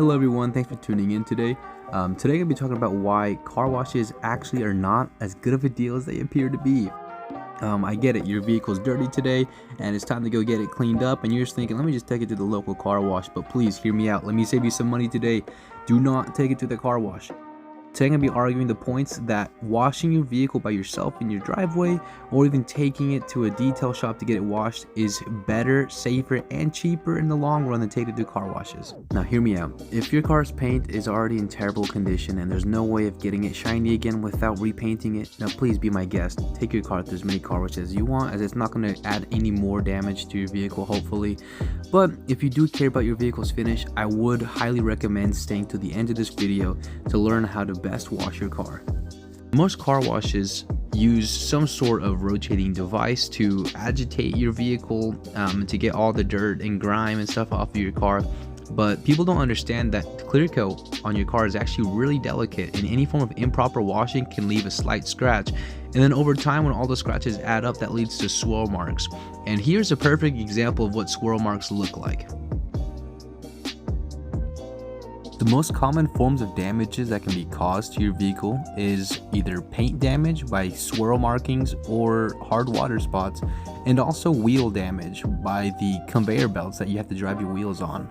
Hello everyone, thanks for tuning in today. Today I'm going to be talking about why car washes actually are not as good of a deal as they appear to be. I get it, your vehicle's dirty today and it's time to go get it cleaned up and you're just thinking, let me just take it to the local car wash. But please hear me out, let me save you some money today. Do not take it to the car wash. Today I'm going to be arguing the points that washing your vehicle by yourself in your driveway or even taking it to a detail shop to get it washed is better, safer, and cheaper in the long run than taking it to car washes. Now hear me out. If your car's paint is already in terrible condition and there's no way of getting it shiny again without repainting it, now please be my guest. Take your car to as many car washes as you want, as it's not going to add any more damage to your vehicle hopefully. But if you do care about your vehicle's finish, I would highly recommend staying to the end of this video to learn how to best wash your car. Most car washes use some sort of rotating device to agitate your vehicle to get all the dirt and grime and stuff off of your car. But people don't understand that clear coat on your car is actually really delicate, and any form of improper washing can leave a slight scratch. And then over time, when all the scratches add up, that leads to swirl marks. And here's a perfect example of what swirl marks look like. The most common forms of damages that can be caused to your vehicle is either paint damage by swirl markings or hard water spots, and also wheel damage by the conveyor belts that you have to drive your wheels on.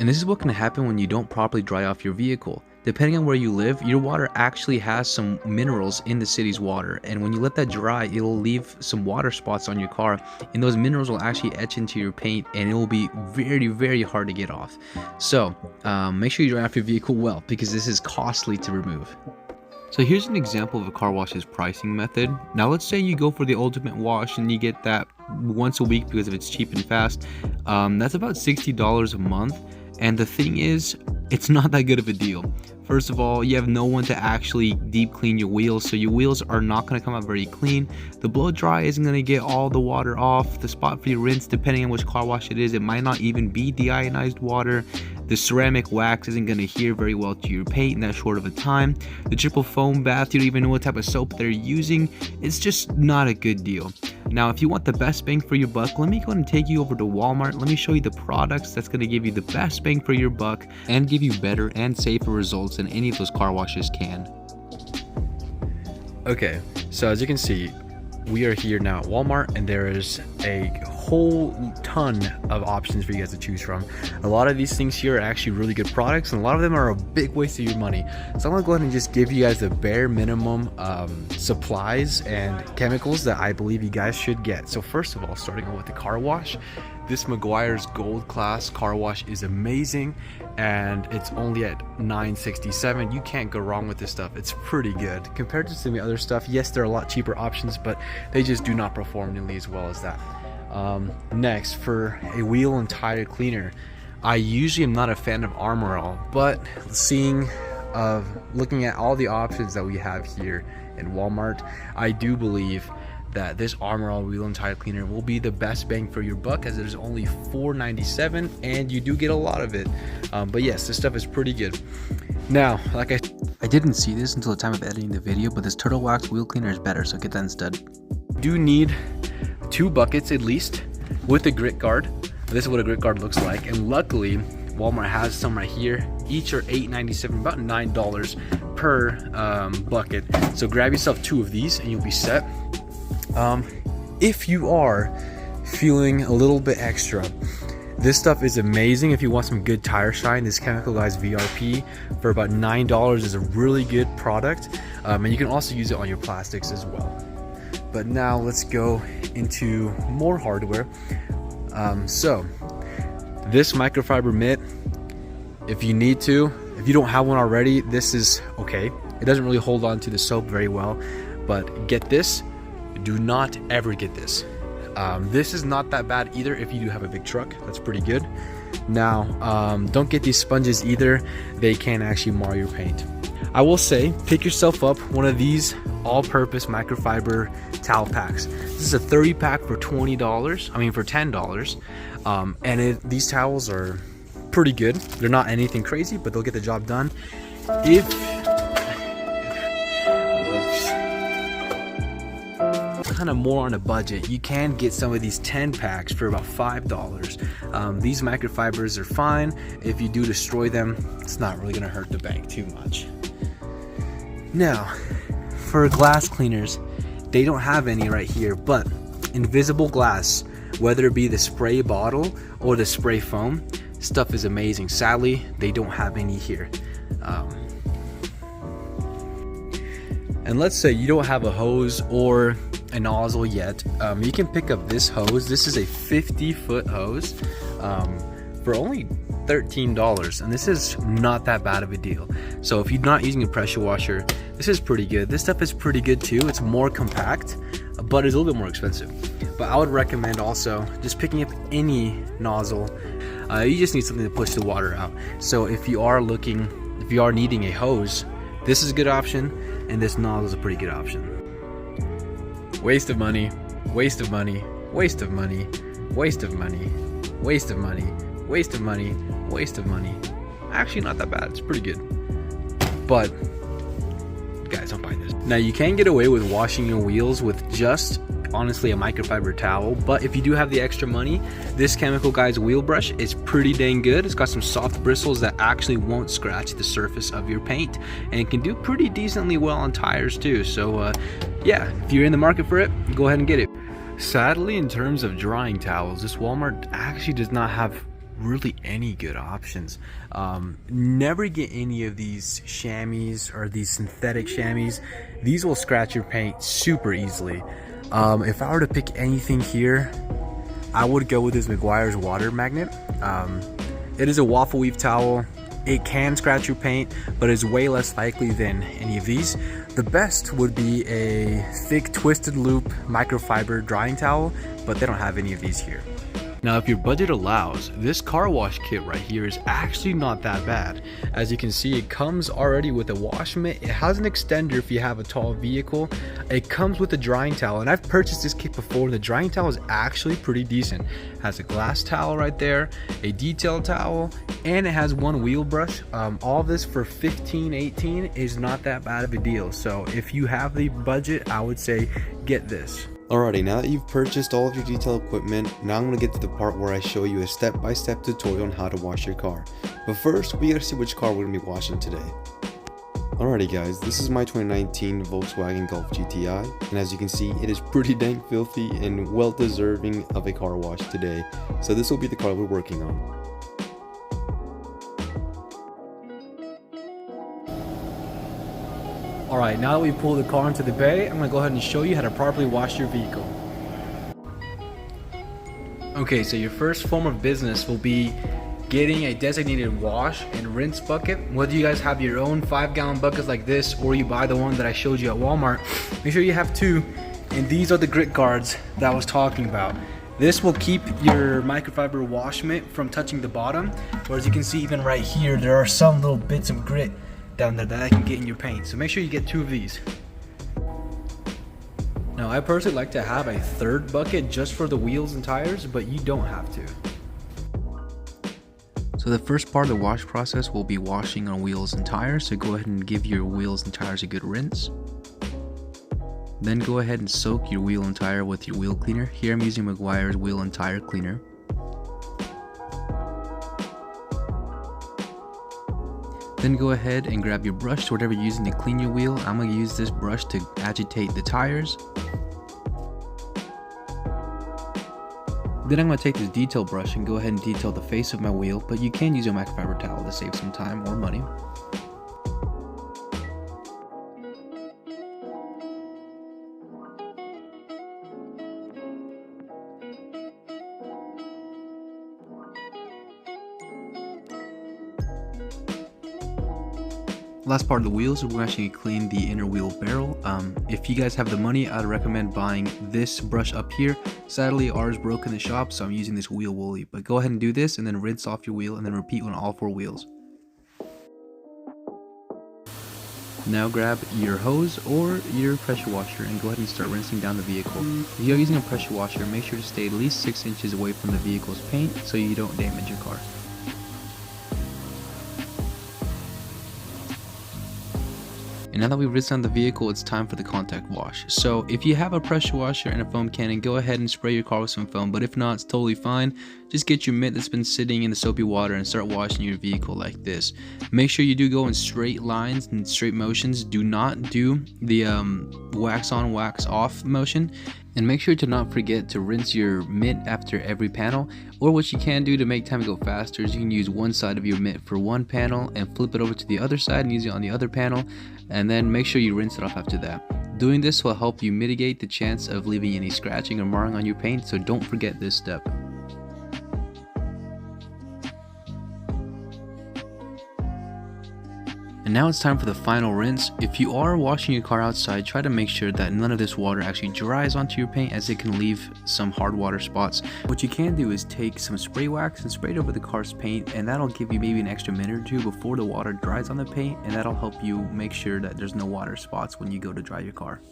And this is what can happen when you don't properly dry off your vehicle. Depending on where you live, your water actually has some minerals in the city's water, and when you let that dry, it'll leave some water spots on your car, and those minerals will actually etch into your paint, and it will be very hard to get off. So make sure you dry off your vehicle well, because this is costly to remove. So here's an example of a car wash's pricing method. Now let's say you go for the ultimate wash and you get that once a week because it's cheap and fast. That's about $60 a month. And the thing is, it's not that good of a deal. First of all, you have no one to actually deep clean your wheels, so your wheels are not going to come out very clean. The blow dry isn't going to get all the water off. The spot for your rinse, depending on which car wash it is, it might not even be deionized water. The ceramic wax isn't going to adhere very well to your paint in that short of a time. The triple foam bath, you don't even know what type of soap they're using. It's just not a good deal. Now, if you want the best bang for your buck, let me go ahead and take you over to Walmart. Let me show you the products that's going to give you the best bang for your buck and give you better and safer results than any of those car washes can. Okay, so as you can see, we are here now at Walmart, and there is a whole ton of options for you guys to choose from. A lot of these things here are actually really good products, and a lot of them are a big waste of your money. So I'm gonna go ahead and just give you guys the bare minimum supplies and chemicals that I believe you guys should get. So first of all, starting with the car wash, this Meguiar's Gold Class car wash is amazing, and it's only at $9.67. You can't go wrong with this stuff. It's pretty good compared to some of the other stuff. Yes, there are a lot cheaper options, but they just do not perform nearly as well as that. Next, for a wheel and tire cleaner, I usually am not a fan of Armor All, but looking at all the options that we have here in Walmart, I do believe that this Armor All wheel and tire cleaner will be the best bang for your buck, as it is only $4.97 and you do get a lot of it. But yes, this stuff is pretty good. Now, like I didn't see this until the time of editing the video, but this Turtle Wax wheel cleaner is better, so get that instead. You do need 2 buckets at least with a grit guard. This is what a grit guard looks like, and luckily Walmart has some right here. Each are $8.97, about $9 per bucket. So grab yourself 2 of these and you'll be set. If you are feeling a little bit extra, this stuff is amazing. If you want some good tire shine, this Chemical Guys VRP for about $9 is a really good product, and you can also use it on your plastics as well. But now let's go into more hardware. So this microfiber mitt, if you need to, if you don't have one already, this is okay. It doesn't really hold on to the soap very well, but get this. Do not ever get this. This is not that bad either if you do have a big truck. That's pretty good. Now, don't get these sponges either. They can actually mar your paint. I will say, pick yourself up one of these all-purpose microfiber towel packs. This is a 30 pack for $20. I mean for $10. And these towels are pretty good. They're not anything crazy, but they'll get the job done. kind of more on a budget, you can get some of these 10 packs for about $5. These microfibers are fine. If you do destroy them, it's not really gonna hurt the bank too much. Now, for glass cleaners, they don't have any right here, but invisible glass, whether it be the spray bottle or the spray foam, stuff is amazing. Sadly, they don't have any here. And let's say you don't have a hose or a nozzle yet, you can pick up this hose. This is a 50-foot hose for only $13, and this is not that bad of a deal. So if you're not using a pressure washer, this is pretty good. This stuff is pretty good too. It's more compact, but it's a little bit more expensive. But I would recommend also just picking up any nozzle. You just need something to push the water out. So if you are needing a hose, this is a good option, and this nozzle is a pretty good option. Waste of money, waste of money, waste of money, waste of money, waste of money, waste of money, waste of money. Actually, not that bad. It's pretty good. But guys, don't buy this. Now, you can get away with washing your wheels with just honestly a microfiber towel, but if you do have the extra money, this Chemical Guys wheel brush is pretty dang good. It's got some soft bristles that actually won't scratch the surface of your paint, and it can do pretty decently well on tires too. So yeah, if you're in the market for it, go ahead and get it. Sadly, in terms of drying towels, this Walmart actually does not have really any good options. Never get any of these chamois or these synthetic chamois. These will scratch your paint super easily. If I were to pick anything here, I would go with this Meguiar's water magnet. It is a waffle weave towel. It can scratch your paint, but it's way less likely than any of these. The best would be a thick twisted loop microfiber drying towel, but they don't have any of these here. Now, if your budget allows, this car wash kit right here is actually not that bad. As you can see, it comes already with a wash mitt. It has an extender if you have a tall vehicle. It comes with a drying towel, and I've purchased this kit before. The drying towel is actually pretty decent. It has a glass towel right there, a detail towel, and it has one wheel brush. All this for $15-18 is not that bad of a deal. So if you have the budget, I would say get this. Alrighty, now that you've purchased all of your detail equipment, now I'm going to get to the part where I show you a step-by-step tutorial on how to wash your car. But first, we gotta see which car we're going to be washing today. Alrighty guys, this is my 2019 Volkswagen Golf GTI, and as you can see, it is pretty dang filthy and well deserving of a car wash today. So this will be the car we're working on. Alright, now that we pulled the car into the bay, I'm going to go ahead and show you how to properly wash your vehicle. Okay, so your first form of business will be getting a designated wash and rinse bucket. Whether you guys have your own 5-gallon buckets like this, or you buy the one that I showed you at Walmart, make sure you have two. And these are the grit guards that I was talking about. This will keep your microfiber wash mitt from touching the bottom. Whereas you can see even right here, there are some little bits of grit down there that can get in your paint. So make sure you get two of these. Now, I personally like to have a third bucket just for the wheels and tires, but you don't have to. So the first part of the wash process will be washing on wheels and tires. So go ahead and give your wheels and tires a good rinse. Then go ahead and soak your wheel and tire with your wheel cleaner. Here I'm using Meguiar's wheel and tire cleaner. Then go ahead and grab your brush to whatever you're using to clean your wheel. I'm going to use this brush to agitate the tires. Then I'm going to take this detail brush and go ahead and detail the face of my wheel, but you can use a microfiber towel to save some time or money. Last part of the wheels, we're actually clean the inner wheel barrel. If you guys have the money, I'd recommend buying this brush up here. Sadly, ours broke in the shop, so I'm using this wheel woolly. But go ahead and do this, and then rinse off your wheel, and then repeat on all 4 wheels. Now grab your hose or your pressure washer and go ahead and start rinsing down the vehicle. If you're using a pressure washer, make sure to stay at least 6 inches away from the vehicle's paint so you don't damage your car. And now that we've rinsed down the vehicle, it's time for the contact wash. So if you have a pressure washer and a foam cannon, go ahead and spray your car with some foam, but if not, it's totally fine. Just get your mitt that's been sitting in the soapy water and start washing your vehicle like this. Make sure you do go in straight lines and straight motions. Do not do the wax on, wax off motion. And make sure to not forget to rinse your mitt after every panel. Or what you can do to make time go faster is you can use one side of your mitt for one panel and flip it over to the other side and use it on the other panel, and then make sure you rinse it off after that. Doing this will help you mitigate the chance of leaving any scratching or marring on your paint, so don't forget this step. And now it's time for the final rinse. If you are washing your car outside, try to make sure that none of this water actually dries onto your paint, as it can leave some hard water spots. What you can do is take some spray wax and spray it over the car's paint, and that'll give you maybe an extra minute or two before the water dries on the paint, and that'll help you make sure that there's no water spots when you go to dry your car.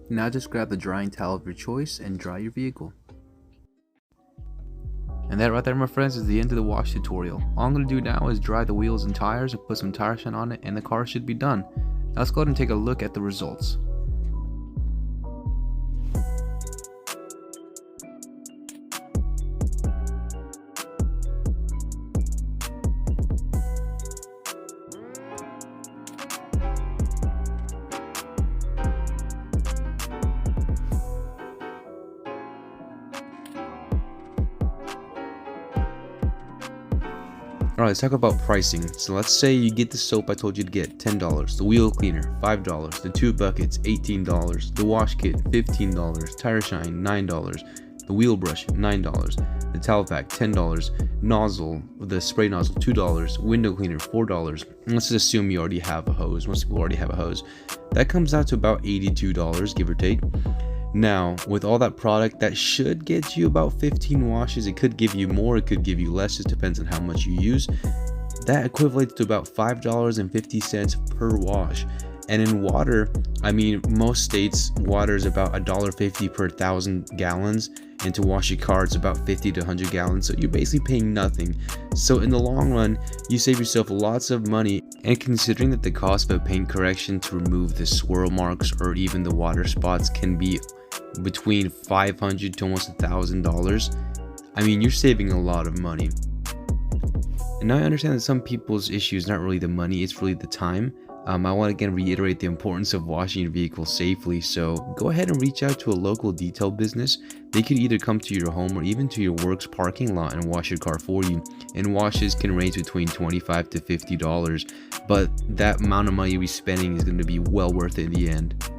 Now just grab the drying towel of your choice and dry your vehicle. And that right there, my friends, is the end of the wash tutorial. All I'm going to do now is dry the wheels and tires and put some tire shine on it, and the car should be done. Now let's go ahead and take a look at the results. Alright, let's talk about pricing. So let's say you get the soap I told you to get, $10, the wheel cleaner, $5, the 2 buckets, $18, the wash kit, $15, tire shine, $9, the wheel brush, $9, the towel pack, $10, nozzle, the spray nozzle, $2, window cleaner, $4. Let's just assume you already have a hose. Most people already have a hose. That comes out to about $82, give or take. Now, with all that product, that should get you about 15 washes. It could give you more, it could give you less, just depends on how much you use. That equates to about $5.50 per wash. And in water, I mean, most states, water is about $1.50 per 1,000 gallons. And to wash your car, it's about 50 to 100 gallons. So you're basically paying nothing. So in the long run, you save yourself lots of money. And considering that the cost of a paint correction to remove the swirl marks or even the water spots can be between $500 to almost $1,000, I mean, you're saving a lot of money. And now I understand that some people's issue is not really the money, it's really the time. I want to again reiterate the importance of washing your vehicle safely, so go ahead and reach out to a local detail business. They could either come to your home or even to your work's parking lot and wash your car for you. And washes can range between $25 to $50, but that amount of money you'll be spending is going to be well worth it in the end.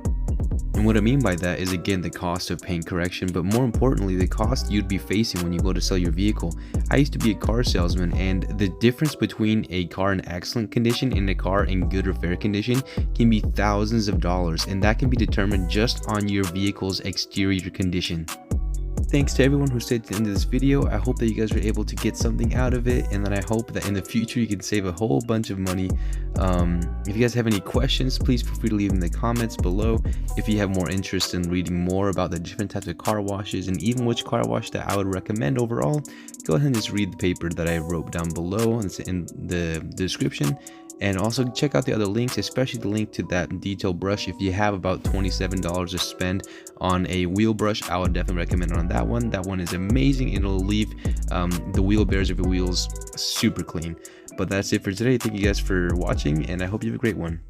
And what I mean by that is, again, the cost of paint correction, but more importantly, the cost you'd be facing when you go to sell your vehicle. I used to be a car salesman, and the difference between a car in excellent condition and a car in good or fair condition can be thousands of dollars, and that can be determined just on your vehicle's exterior condition. Thanks to everyone who stayed to the end of this video. I hope that you guys were able to get something out of it, and then I hope that in the future you can save a whole bunch of money. If you guys have any questions, please feel free to leave them in the comments below. If you have more interest in reading more about the different types of car washes and even which car wash that I would recommend overall, go ahead and just read the paper that I wrote down below. It's in the description. And also check out the other links, especially the link to that detail brush. If you have about $27 to spend on a wheel brush, I would definitely recommend it on that one. That one is amazing. It'll leave the wheel bearings of your wheels super clean. But that's it for today. Thank you guys for watching, and I hope you have a great one.